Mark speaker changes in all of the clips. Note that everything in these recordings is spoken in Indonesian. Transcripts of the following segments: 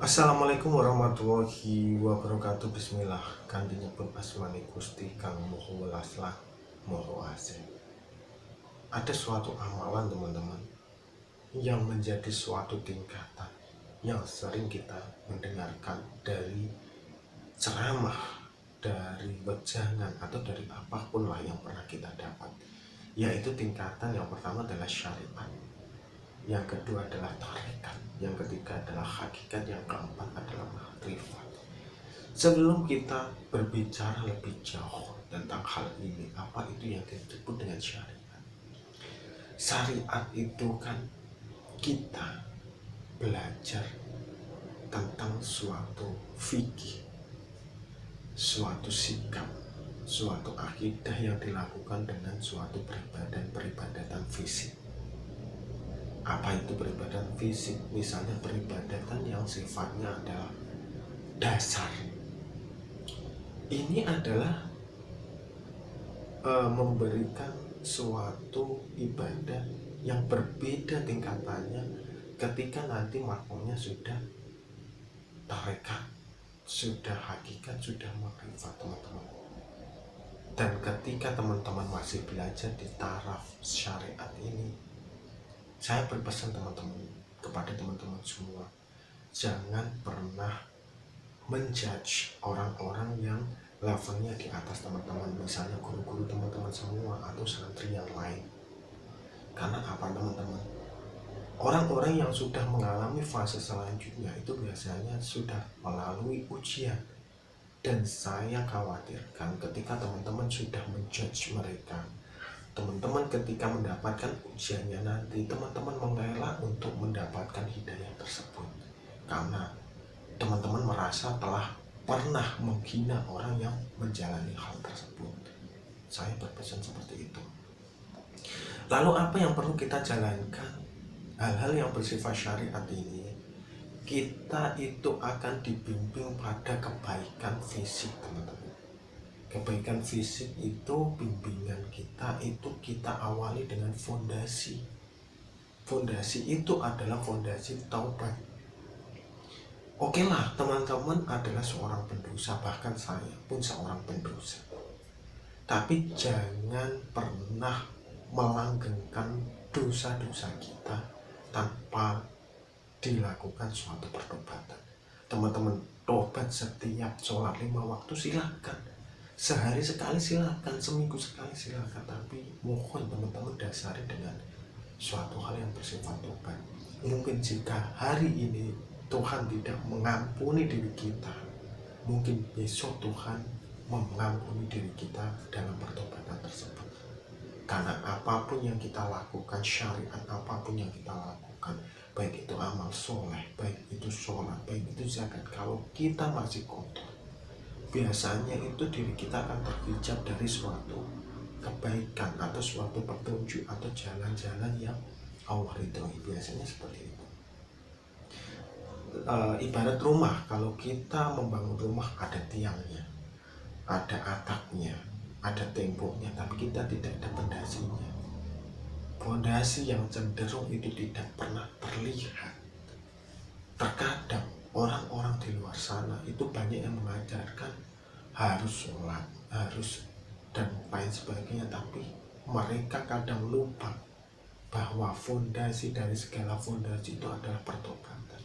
Speaker 1: Assalamualaikum warahmatullahi wabarakatuh. Bismillah. Kandinya pun asmani Gusti kang moho welaslah moho asih. Ada suatu amalan teman-teman yang menjadi suatu tingkatan yang sering kita mendengarkan dari ceramah, dari wejangan atau dari apapun lah yang pernah kita dapat, yaitu tingkatan yang pertama adalah syariat, yang kedua adalah tarekat, yang ketiga adalah hakikat, yang keempat adalah makrifat. Sebelum kita berbicara lebih jauh tentang hal ini, apa itu yang disebut dengan syariat? Syariat itu kan kita belajar tentang suatu fikih, suatu sikap, suatu akidah yang dilakukan dengan suatu peribadatan fisik. Apa itu peribadatan fisik? Misalnya peribadatan yang sifatnya adalah dasar. Ini adalah memberikan suatu ibadah yang berbeda tingkatannya ketika nanti makomnya sudah tarekat, sudah hakikat, sudah makrifat teman-teman. Dan ketika teman-teman masih belajar di taraf syariat ini, saya berpesan teman-teman kepada teman-teman semua, jangan pernah menjudge orang-orang yang levelnya di atas teman-teman, misalnya guru-guru teman-teman semua atau santri yang lain. Karena apa teman-teman? Orang-orang yang sudah mengalami fase selanjutnya itu biasanya sudah melalui ujian. Dan saya khawatirkan ketika teman-teman sudah menjudge mereka, teman-teman ketika mendapatkan ujiannya nanti, teman-teman mengelak untuk mendapatkan hidayah tersebut. Karena teman-teman merasa telah pernah menghina orang yang menjalani hal tersebut. Saya berpesan seperti itu. Lalu apa yang perlu kita jalankan? Hal-hal yang bersifat syariat ini, kita itu akan dibimbing pada kebaikan fisik teman-teman. Kebaikan fisik itu bimbingan kita itu kita awali dengan fondasi. Fondasi itu adalah fondasi taubat. Oke lah, teman-teman adalah seorang pendosa, bahkan saya pun seorang pendosa. Tapi jangan pernah melanggengkan dosa-dosa kita tanpa dilakukan suatu pertobatan. Teman-teman tobat setiap sholat 5 waktu silahkan, sehari sekali silahkan, seminggu sekali silahkan, tapi mohon teman-teman dasari dengan suatu hal yang bersifat tobat. Mungkin jika hari ini Tuhan tidak mengampuni diri kita, mungkin besok Tuhan mengampuni diri kita dalam pertobatan tersebut. Karena apapun yang kita lakukan, syariat apapun yang kita lakukan, baik itu amal soleh, baik itu sholat, baik itu zakat, kalau kita masih kotor, biasanya itu diri kita akan terhijab dari suatu kebaikan atau suatu petunjuk atau jalan-jalan yang Allah ridhoi. Biasanya seperti itu. Ibarat rumah, kalau kita membangun rumah ada tiangnya, ada atapnya, ada temboknya, tapi kita tidak ada pondasinya. Pondasi yang cenderung itu tidak pernah terlihat. Terkadang orang-orang di luar sana itu banyak yang mengajarkan harus sholat, harus dan lain sebagainya, tapi mereka kadang lupa bahwa fondasi dari segala fondasi itu adalah pertobatan.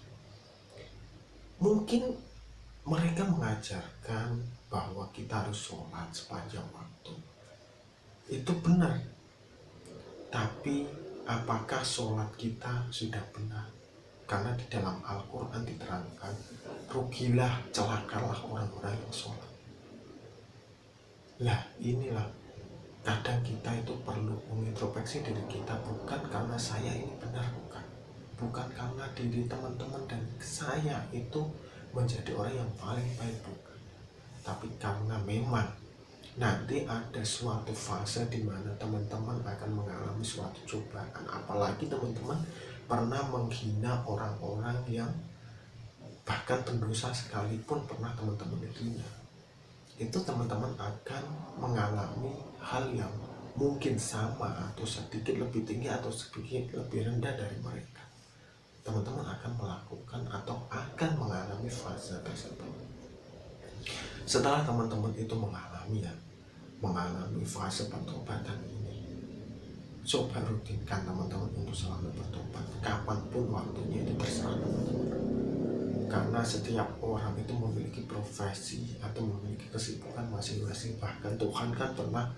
Speaker 1: Mungkin mereka mengajarkan bahwa kita harus sholat sepanjang waktu. Itu benar. Tapi apakah sholat kita sudah benar? Karena di dalam Al-Quran diterangkan, rugilah, celakalah orang-orang yang sholat. Lah inilah, kadang kita itu perlu mengintrospeksi diri kita, bukan karena saya ini benar, bukan karena diri teman-teman dan saya itu menjadi orang yang paling baik, bukan. Tapi karena memang nanti ada suatu fase di mana teman-teman akan mengalami suatu cobaan. Apalagi teman-teman pernah menghina orang-orang yang bahkan pendosa sekalipun pernah teman-teman hina, itu teman-teman akan mengalami hal yang mungkin sama atau sedikit lebih tinggi atau sedikit lebih rendah dari mereka. Teman-teman akan melakukan atau akan mengalami mengalami fase tersebut. Setelah teman-teman itu mengalami fase pertobatan ini, coba rutinkan teman-teman untuk selalu bertobat kapanpun waktunya, itu terserah teman-teman. Karena setiap orang itu memiliki profesi atau memiliki kesibukan masing-masing. Bahkan Tuhan kan pernah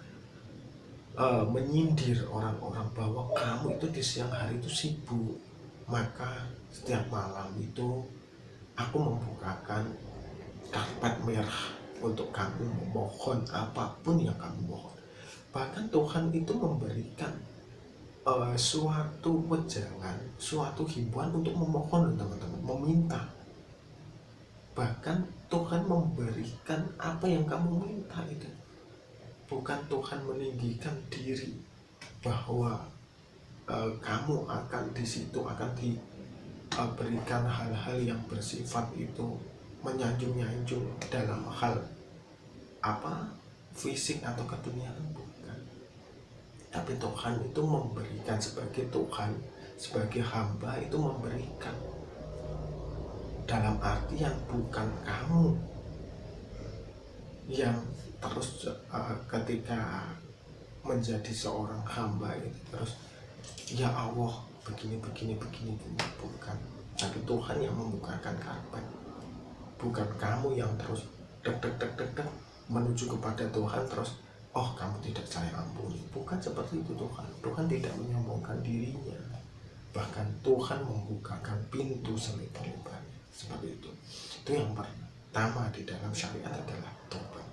Speaker 1: menyindir orang-orang bahwa kamu itu di siang hari itu sibuk, maka setiap malam itu aku membukakan karpet merah untuk kamu memohon apapun yang kamu mohon. Bahkan Tuhan itu memberikan suatu wejangan, suatu himbauan untuk memohon, teman-teman, meminta. Bahkan Tuhan memberikan apa yang kamu minta itu. Bukan Tuhan meninggikan diri bahwa kamu akan di situ akan diberikan hal-hal yang bersifat itu menyanjung-nyanjung dalam hal fisik atau keduniaan, bukan. Tapi Tuhan itu memberikan sebagai Tuhan, sebagai hamba itu memberikan dalam artian bukan kamu yang terus ketika menjadi seorang hamba itu terus ya Allah begini, bukan. Tapi Tuhan yang membukakan karpet, bukan kamu yang terus dek menuju kepada Tuhan terus kamu tidak saya ampuni. Bukan seperti itu Tuhan. Tuhan tidak menyombongkan dirinya. Bahkan Tuhan membukakan pintu selebar-lebarnya. Seperti itu. Itu yang pertama di dalam syariat adalah tobat.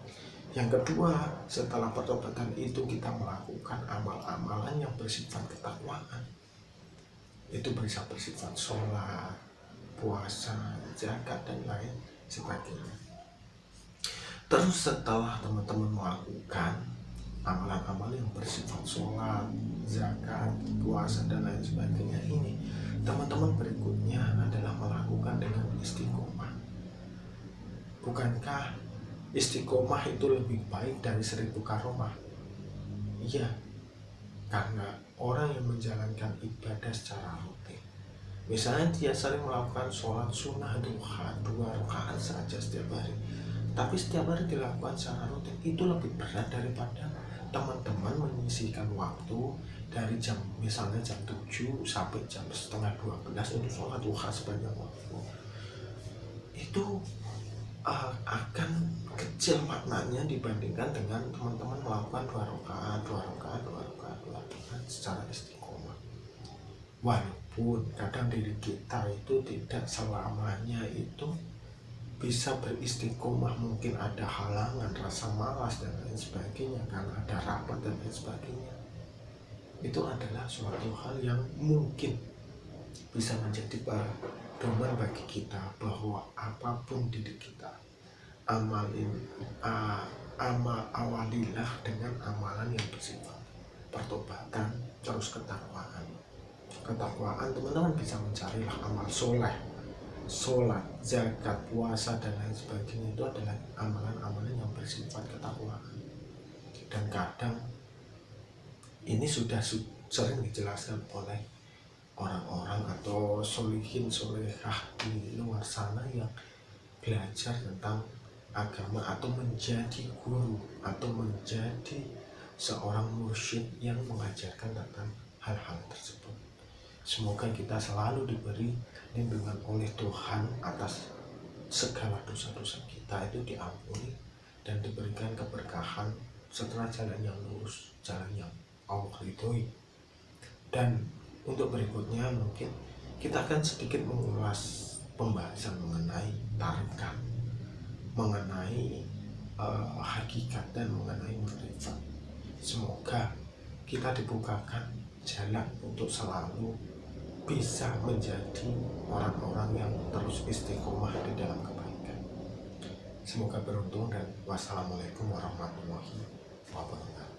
Speaker 1: Yang kedua, setelah pertobatan itu kita melakukan amal-amalan yang bersifat ketakwaan. Itu bisa bersifat sholat, puasa, zakat, dan lain sebagainya. Terus setelah teman-teman melakukan amalan-amalan yang bersifat sholat, zakat, puasa, dan lain sebagainya ini, teman-teman berikutnya adalah melakukan dengan istiqomah. Bukankah istiqomah itu lebih baik dari 1000 karomah? Iya, karena orang yang menjalankan ibadah secara rutin, misalnya dia sering melakukan sholat sunnah duha 2 rakaat saja setiap hari, tapi setiap hari dilakukan secara rutin, itu lebih berat daripada teman-teman menyisihkan waktu dari misalnya jam 7 sampai jam setengah 12 untuk sholat duha sepanjang waktu. Itu akan kecil maknanya dibandingkan dengan teman-teman melakukan 2 rakaat secara istiqomah. Walaupun kadang diri kita itu tidak selamanya itu bisa beristiqomah, mungkin ada halangan, rasa malas dan lain sebagainya, karena ada rapat dan lain sebagainya. Itu adalah suatu hal yang mungkin bisa menjadi pedoman bagi kita bahwa apapun diri kita, awalilah dengan amalan yang bersifat pertobatan, terus ketakwaan. Ketakwaan teman-teman bisa mencarilah amal soleh, sholat, zakat, puasa, dan lain sebagainya. Itu adalah amalan-amalan yang bersifat ketakwaan. Dan kadang ini sudah sering dijelaskan oleh orang-orang atau solihin solehah di luar sana yang belajar tentang agama atau menjadi guru atau menjadi seorang mursyid yang mengajarkan tentang hal-hal tersebut. Semoga kita selalu diberi lindungan oleh Tuhan atas segala dosa-dosa kita itu diampuni dan diberikan keberkahan setelah jalan yang lurus, jalan yang Allah ridhoi. Dan untuk berikutnya mungkin kita akan sedikit mengulas pembahasan mengenai tarikat, mengenai hakikat, dan mengenai ma'rifat. Semoga kita dibukakan jalan untuk selalu bisa menjadi orang-orang yang terus istiqomah di dalam kebaikan. Semoga beruntung, dan wassalamualaikum warahmatullahi wabarakatuh.